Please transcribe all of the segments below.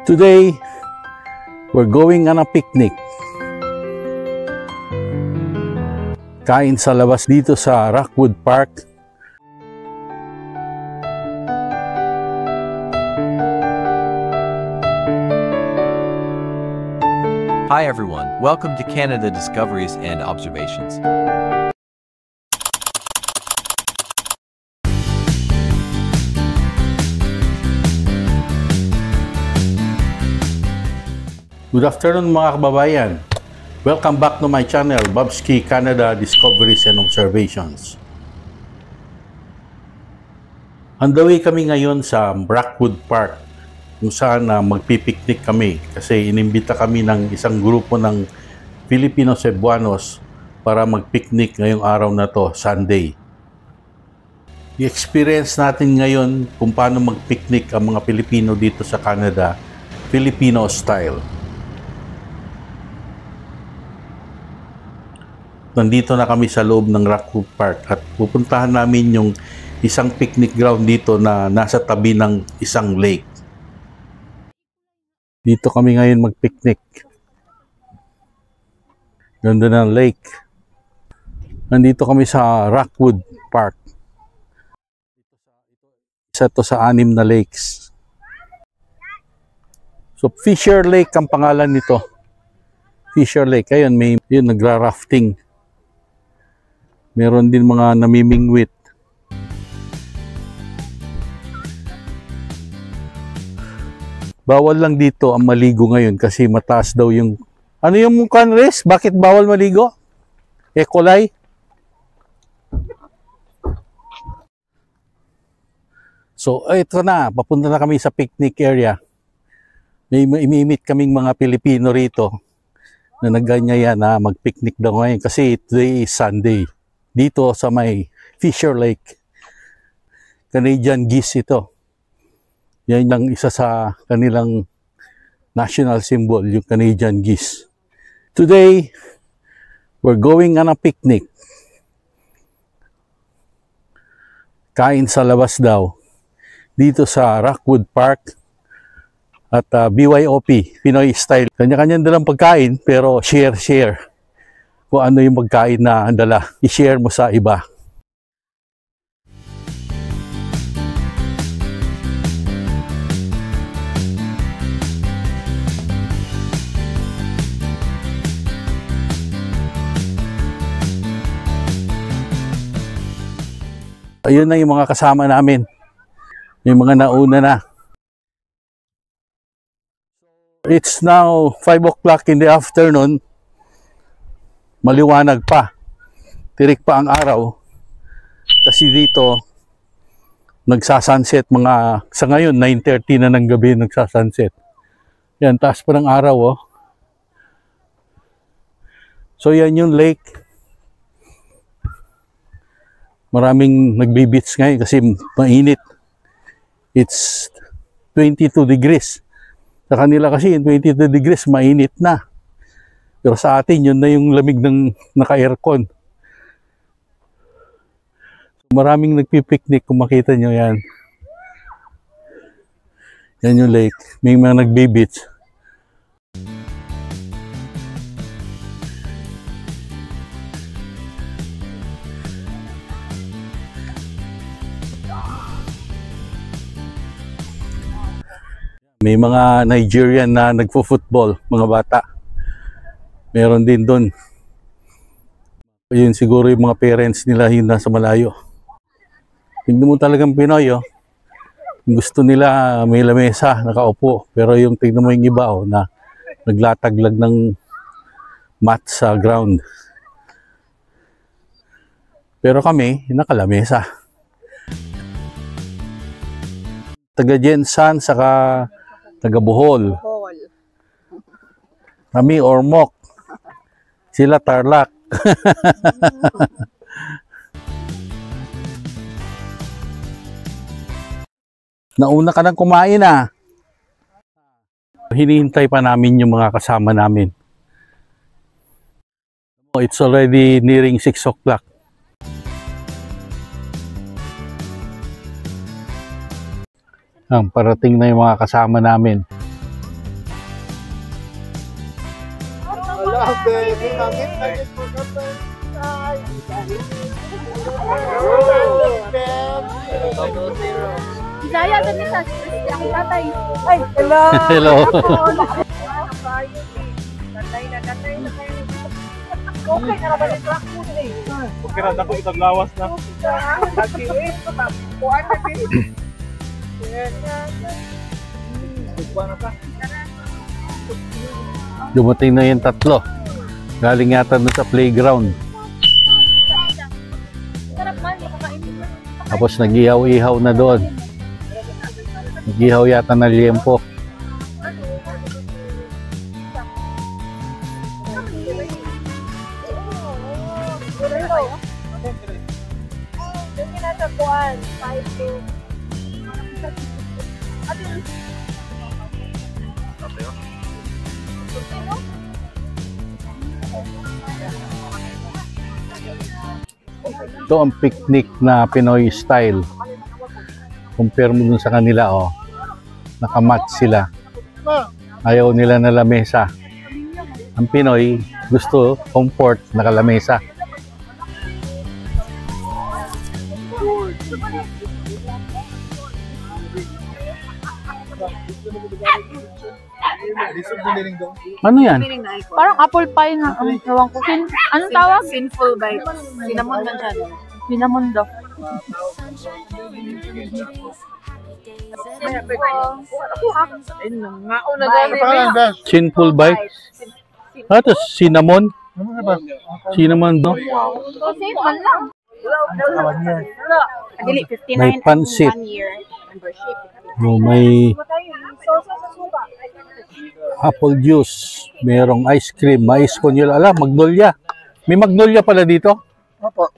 Today, we're going on a picnic. Kain sa labas dito sa Rockwood Park. Hi everyone, welcome to Canada Discoveries and Observations. Good afternoon mga kababayan. Welcome back to my channel, Bobski Canada Discoveries and Observations. On the way kami ngayon sa Rockwood Park, kung saan magpipiknik kami kasi inimbita kami ng isang grupo ng Filipino Cebuanos para magpiknik ngayong araw na to, Sunday. I-experience natin ngayon kung paano magpiknik ang mga Pilipino dito sa Canada, Filipino style. Nandito na kami sa loob ng Rockwood Park at pupuntahan namin yung isang picnic ground dito na nasa tabi ng isang lake. Dito kami ngayon mag-picnic. Ganda ng lake. Nandito kami sa Rockwood Park. Isa to sa 6 na lakes. So Fisher Lake ang pangalan nito. Fisher Lake. Ayun, may yun, nagra-rafting. Meron din mga namimingwit. Bawal lang dito ang maligo ngayon kasi mataas daw yung... Ano yung Canres? Bakit bawal maligo? E. coli? So, ito na. Papunta na kami sa picnic area. May imimit kaming mga Pilipino rito na nagganyan na mag-picnic daw ngayon kasi today is Sunday. Dito sa may Fisher Lake. Canadian geese ito. Yan ang isa sa kanilang national symbol, yung Canadian geese. Today, we're going on a picnic. Kain sa labas daw. Dito sa Rockwood Park at BYOP, Pinoy style. Kanya-kanya dalang pagkain pero share. Kung ano yung pagkain na dala, i-share mo sa iba. Ayun na yung mga kasama namin. Yung mga nauna na. It's now 5 o'clock in the afternoon. Maliwanag pa. Tirik pa ang araw. Kasi dito, nagsasunset mga, sa ngayon, 9:30 na ng gabi nagsasunset. Yan, taas pa ng araw, oh. So, yan yung lake. Maraming nagbi-beach ngayon kasi mainit. It's 22 degrees. Sa kanila kasi, 22 degrees, mainit na. Pero sa atin, yun na yung lamig ng naka-aircon. Maraming nagpipiknik, kung makita nyo yan. Yan yung lake. May mga nagbe-beach. May mga Nigerian na nagfo-football, mga bata. Meron din doon. Yun siguro yung mga parents nila yung nasa malayo. Tingnan mo talagang Pinoy, oh. Gusto nila may lamesa, nakaupo. Pero yung tingnan mo yung iba, oh, na naglataglag ng mat sa ground. Pero kami, nakalamesa. Taga Jensan, saka taga Bohol. Kami Ormoc. Sila Tarlac. Nauna ka nang kumain, ah. Hinihintay pa namin yung mga kasama namin. It's already nearing 6 o'clock. Parating na yung mga kasama namin. Bisaya din nila. Ang tatay. Ay, hello. Hello. Tatay na kayo. Okay, narabalin ko ako eh. Okay na, ako itaglawas na. Nag-iwit ko pa. Kuhaan na din. Dumating na yung tatlo. Galing yata doon sa playground. Sarap man, makakainin. Tapos nag-ihaw-ihaw na doon. Nag-ihaw yata na liempo. Ito ang picnic na Pinoy style. Compare mo dun sa kanila, oh. Nakamatch sila. Ayaw nila na lamesa. Ang Pinoy, gusto comfort, nakalamesa. Ano yan? Parang apple pie na. Ewan ko. Anong tawag? Sinful bite. Cinnamon man siya. Cinnamon daw. Sinful bite. Ah, ito, cinnamon. Cinnamon, no? So, same man lang. Dili, 59 May pansit. 1 year membership. Oh, may apple juice. Merong ice cream. Mais conyo. Alam, magnolia. May magnolia pala dito. Opo.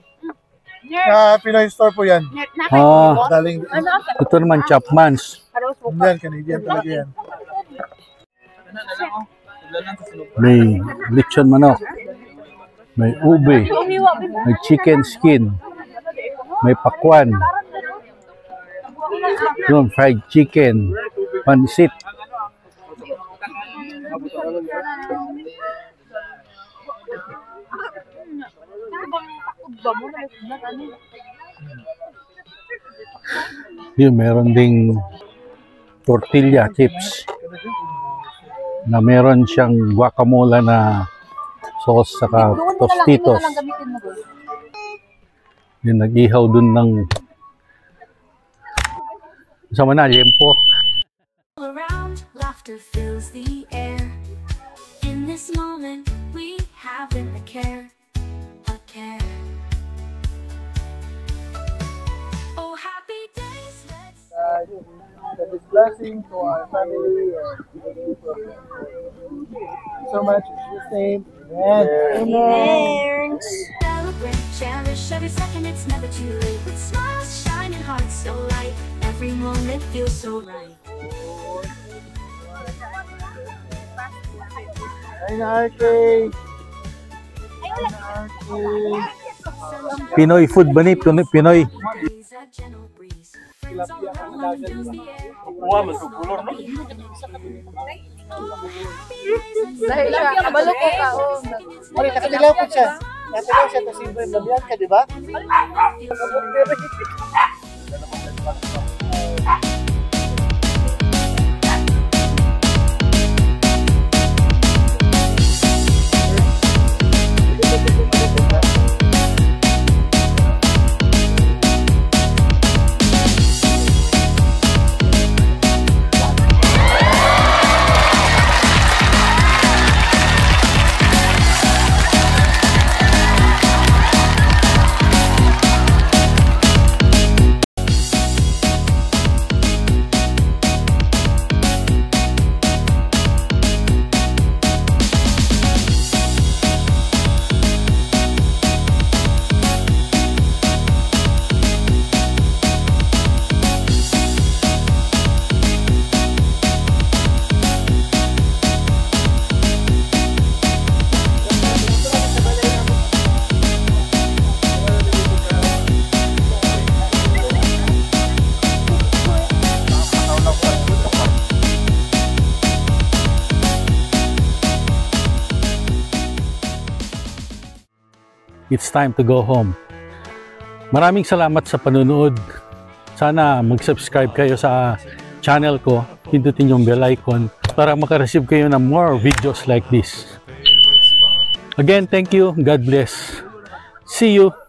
Pinoy store po yan. Ah, Daling ito naman, Chapman's. yan, Canadian talaga yan. May lechon manok. May ube. May chicken skin. May pakwan. Yun, fried chicken. Pansit. Yun, meron ding tortilla chips na meron siyang guacamole na sauce saka tostitos. Yung nag-ihaw dun ng sama na, liempo. Around, laughter fills the air. In this moment, we haven't a care, a care. Oh, happy days, let's This blessing to our family. So much. It's the same. Amen. celebrate, cherish every second, it's never too late. With smiles, shining hearts so light, every moment feels so right. Ay, Archie. Pinoy food ba ni? Pinoy. Breeze, a gentle breeze. Friends all around, fills the air. Dahil siya, kabalo ko ka. Ay, nakatilaw po siya. Nakatilaw siya, tapos yung labihan ka, di ba? it's time to go home. Maraming salamat sa panunood. Sana mag-subscribe kayo sa channel ko. Pindutin yung bell icon para makareceive kayo ng more videos like this. Again, thank you. God bless. See you.